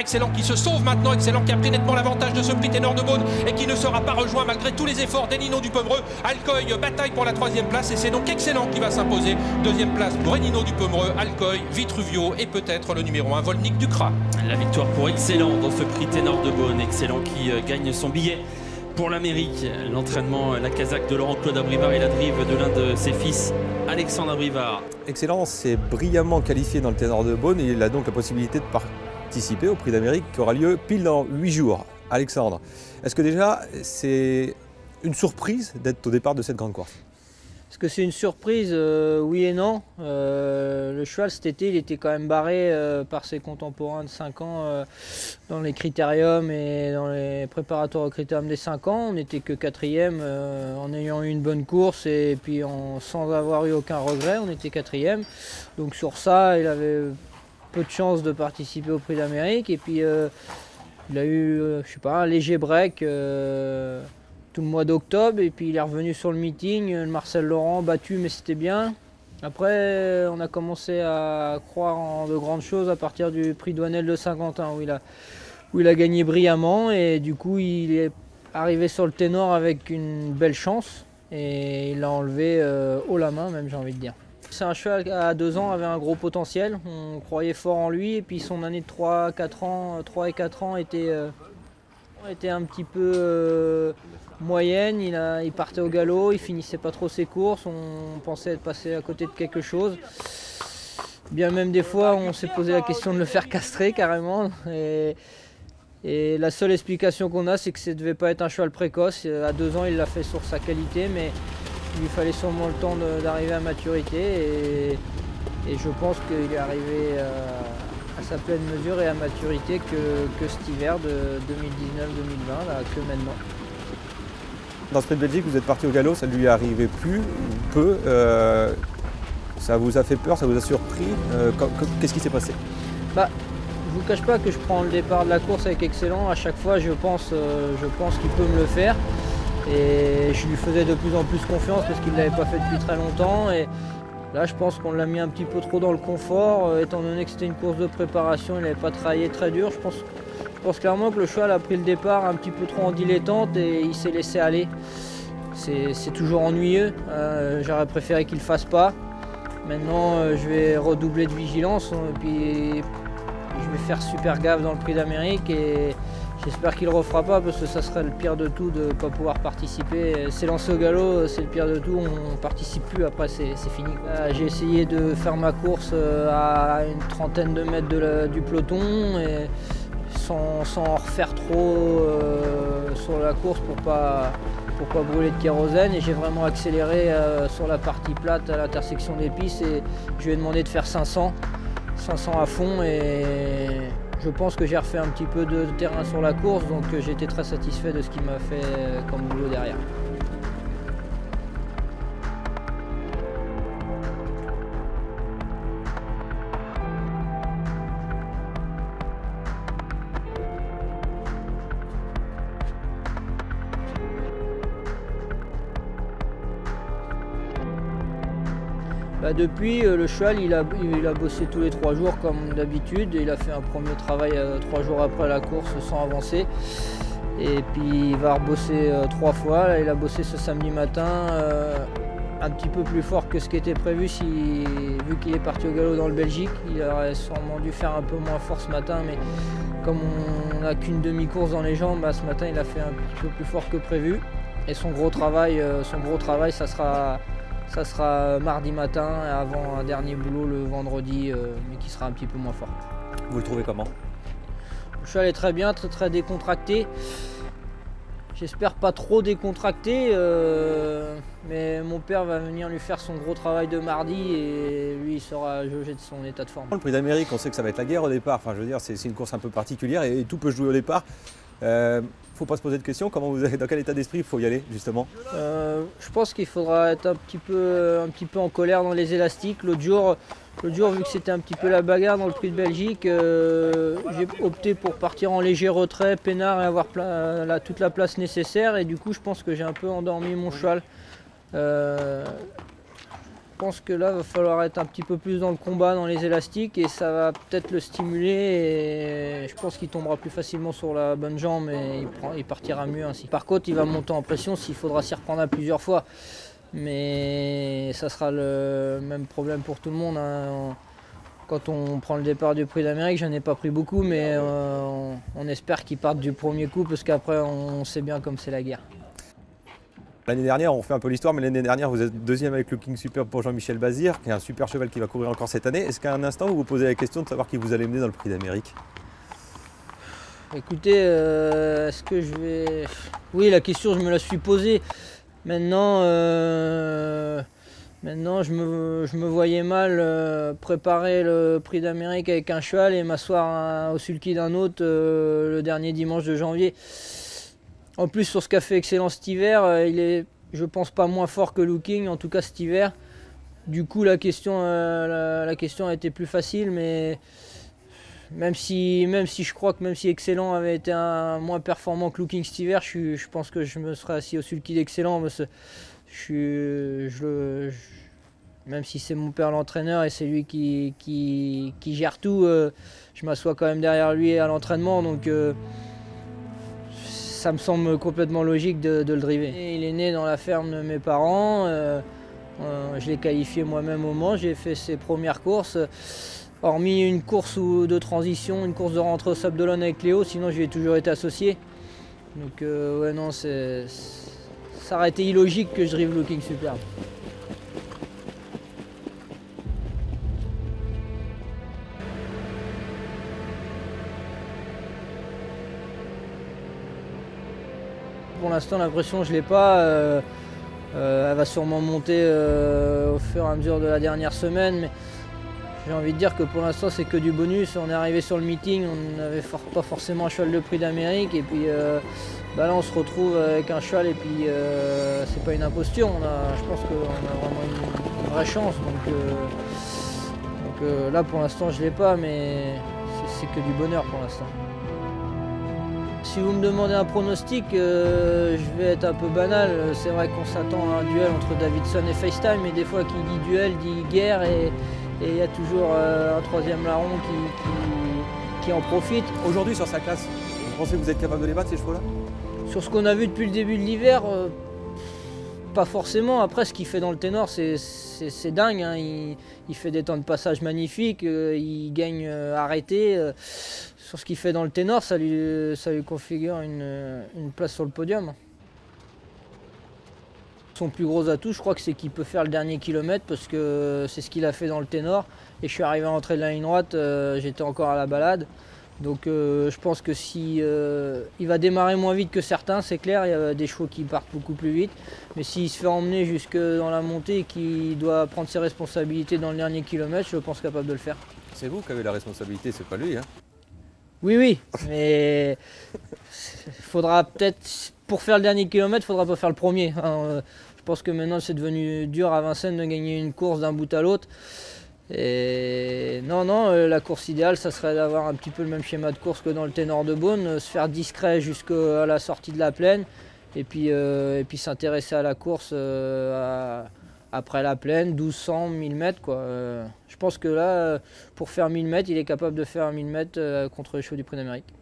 Excellent qui se sauve maintenant, Excellent qui a pris nettement l'avantage de ce prix Ténor de Beaune et qui ne sera pas rejoint malgré tous les efforts d'Enino du Pomereux. Alcoy bataille pour la 3e place et c'est donc Excellent qui va s'imposer. 2e place pour Enino du Pomereux, Alcoy, Vitruvio et peut-être le numéro 1 Volnik Ducras. La victoire pour Excellent dans ce prix Ténor de Beaune. Excellent qui gagne son billet pour l'Amérique. L'entraînement, la casaque de Laurent-Claude Abrivard et la drive de l'un de ses fils, Alexandre Abrivard. Excellent s'est brillamment qualifié dans le Ténor de Beaune et il a donc la possibilité de participer au prix d'Amérique qui aura lieu pile dans 8 jours. Alexandre, est-ce que déjà c'est une surprise d'être au départ de cette grande course? Est-ce que c'est une surprise? Oui et non. Le cheval cet été il était quand même barré par ses contemporains de 5 ans dans les critériums et dans les préparatoires au critérium des 5 ans. On n'était que 4e en ayant eu une bonne course et puis sans avoir eu aucun regret, on était 4e. Donc sur ça, il avait peu de chances de participer au prix d'Amérique et puis il a eu je sais pas, un léger break tout le mois d'octobre et puis il est revenu sur le meeting, Marcel Laurent battu mais c'était bien. Après on a commencé à croire en de grandes choses à partir du prix Douanel de Saint-Quentin où il a gagné brillamment et du coup il est arrivé sur le ténor avec une belle chance et il l'a enlevé haut la main même j'ai envie de dire. C'est un cheval qui à 2 ans avait un gros potentiel, on croyait fort en lui et puis son année de 3 et 4 ans était un petit peu moyenne, il partait au galop, il finissait pas trop ses courses, on pensait être passé à côté de quelque chose. Bien même des fois on s'est posé la question de le faire castrer carrément et la seule explication qu'on a c'est que ça devait pas être un cheval précoce. À 2 ans il l'a fait sur sa qualité mais il lui fallait sûrement le temps d'arriver à maturité et je pense qu'il est arrivé à sa pleine mesure et à maturité que cet hiver de 2019-2020, là, que maintenant. Dans ce prix de Belgique, vous êtes parti au galop, ça ne lui arrivait plus, peu. Ça vous a fait peur, ça vous a surpris. Qu'est-ce qui s'est passé? Je ne vous cache pas que je prends le départ de la course avec Excellent. À chaque fois, je pense qu'il peut me le faire. Et je lui faisais de plus en plus confiance parce qu'il ne l'avait pas fait depuis très longtemps. Et là, je pense qu'on l'a mis un petit peu trop dans le confort. Étant donné que c'était une course de préparation, il n'avait pas travaillé très dur. Je pense clairement que le cheval a pris le départ un petit peu trop en dilettante et il s'est laissé aller. C'est toujours ennuyeux. J'aurais préféré qu'il ne le fasse pas. Maintenant, je vais redoubler de vigilance et puis je vais faire super gaffe dans le prix d'Amérique et j'espère qu'il ne le refera pas parce que ça serait le pire de tout de ne pas pouvoir participer. C'est lancé au galop, c'est le pire de tout, on ne participe plus, après c'est fini. J'ai essayé de faire ma course à une trentaine de mètres du peloton et sans en refaire trop sur la course pour pas brûler de kérosène et j'ai vraiment accéléré sur la partie plate à l'intersection des pistes et je lui ai demandé de faire 500 à fond et je pense que j'ai refait un petit peu de terrain sur la course donc j'ai été très satisfait de ce qu'il m'a fait comme boulot derrière. Depuis, le cheval il a bossé tous les 3 jours comme d'habitude. Il a fait un premier travail 3 jours après la course sans avancer. Et puis il va rebosser 3 fois. Là, il a bossé ce samedi matin un petit peu plus fort que ce qui était prévu vu qu'il est parti au galop dans le Belgique. Il aurait sûrement dû faire un peu moins fort ce matin, mais comme on n'a qu'une demi-course dans les jambes, ce matin il a fait un petit peu plus fort que prévu. Et son gros travail ça sera mardi matin avant un dernier boulot le vendredi, mais qui sera un petit peu moins fort. Vous le trouvez comment? Le cheval est très bien, très très décontracté. J'espère pas trop décontracté, mais mon père va venir lui faire son gros travail de mardi et lui il sera jaugé de son état de forme. Le prix d'Amérique, on sait que ça va être la guerre au départ. Enfin, je veux dire, c'est une course un peu particulière et tout peut jouer au départ. Faut pas se poser de questions, dans quel état d'esprit il faut y aller justement? Je pense qu'il faudra être un petit peu en colère dans les élastiques. L'autre jour, vu que c'était un petit peu la bagarre dans le prix de Belgique, j'ai opté pour partir en léger retrait, peinard et avoir toute la place nécessaire. Et du coup, je pense que j'ai un peu endormi mon cheval. pense que là, il va falloir être un petit peu plus dans le combat, dans les élastiques, et ça va peut-être le stimuler. Et je pense qu'il tombera plus facilement sur la bonne jambe et il partira mieux ainsi. Par contre, il va monter en pression s'il faudra s'y reprendre à plusieurs fois. Mais ça sera le même problème pour tout le monde, hein. Quand on prend le départ du Prix d'Amérique, j'en ai pas pris beaucoup, mais on espère qu'ils partent du premier coup, parce qu'après, on sait bien comme c'est la guerre. L'année dernière, on fait un peu l'histoire, mais l'année dernière, vous êtes deuxième avec Looking Superb pour Jean-Michel Bazir, qui est un super cheval qui va courir encore cette année. Est-ce qu'à un instant, vous vous posez la question de savoir qui vous allez mener dans le Prix d'Amérique? Écoutez, est-ce que je vais... Oui, la question, je me la suis posée. Maintenant, je me voyais mal préparer le Prix d'Amérique avec un cheval et m'asseoir au sulky d'un autre le dernier dimanche de janvier. En plus, sur ce qu'a fait Excellent cet hiver, il est, je pense, pas moins fort que Looking, en tout cas cet hiver. Du coup, la question a été plus facile, mais même si je crois que même si Excellent avait été moins performant que Looking cet hiver, je pense que je me serais assis au sulky d'Excellent. Même si c'est mon père l'entraîneur et c'est lui qui gère tout, je m'assois quand même derrière lui à l'entraînement, donc ça me semble complètement logique de le driver. Et il est né dans la ferme de mes parents, je l'ai qualifié moi-même au Mans, j'ai fait ses premières courses. Hormis une course de transition, une course de rentrée au Sable d'Olonne avec Léo, sinon j'y ai toujours été associé. Donc ouais, non, ça aurait été illogique que je drive Looking Superb. Pour l'instant, la pression, je ne l'ai pas. Elle va sûrement monter au fur et à mesure de la dernière semaine. Mais j'ai envie de dire que pour l'instant, c'est que du bonus. On est arrivé sur le meeting, on n'avait pas forcément un cheval de Prix d'Amérique. Et puis là, on se retrouve avec un cheval et puis c'est pas une imposture. Je pense qu'on a vraiment une vraie chance. Donc là, pour l'instant, je ne l'ai pas, mais c'est que du bonheur pour l'instant. Si vous me demandez un pronostic, je vais être un peu banal. C'est vrai qu'on s'attend à un duel entre Davidson et FaceTime, mais des fois qui dit duel dit guerre et il y a toujours un troisième larron qui en profite. Aujourd'hui, sur sa classe, vous pensez que vous êtes capable de les battre, ces chevaux-là? Sur ce qu'on a vu depuis le début de l'hiver, pas forcément. Après, ce qu'il fait dans le ténor, c'est dingue, hein. Il fait des temps de passage magnifiques, il gagne arrêté. Sur ce qu'il fait dans le ténor, ça lui configure une place sur le podium. Son plus gros atout, je crois que c'est qu'il peut faire le dernier kilomètre, parce que c'est ce qu'il a fait dans le ténor. Et je suis arrivé à l'entrée de la ligne droite, j'étais encore à la balade. Donc je pense que si il va démarrer moins vite que certains, c'est clair, il y a des chevaux qui partent beaucoup plus vite. Mais s'il se fait emmener jusque dans la montée et qu'il doit prendre ses responsabilités dans le dernier kilomètre, je pense capable de le faire. C'est vous qui avez la responsabilité, c'est pas lui, hein? Oui, mais faudra peut-être, pour faire le dernier kilomètre, il faudra pas faire le premier, hein. Je pense que maintenant c'est devenu dur à Vincennes de gagner une course d'un bout à l'autre. Et non, la course idéale, ça serait d'avoir un petit peu le même schéma de course que dans le Ténor de Beaune, se faire discret jusqu'à la sortie de la plaine, et puis s'intéresser à la course après la plaine, 1200, 1000 mètres, quoi. Je pense que là, pour faire 1000 mètres, il est capable de faire 1000 mètres contre les chevaux du Prix d'Amérique.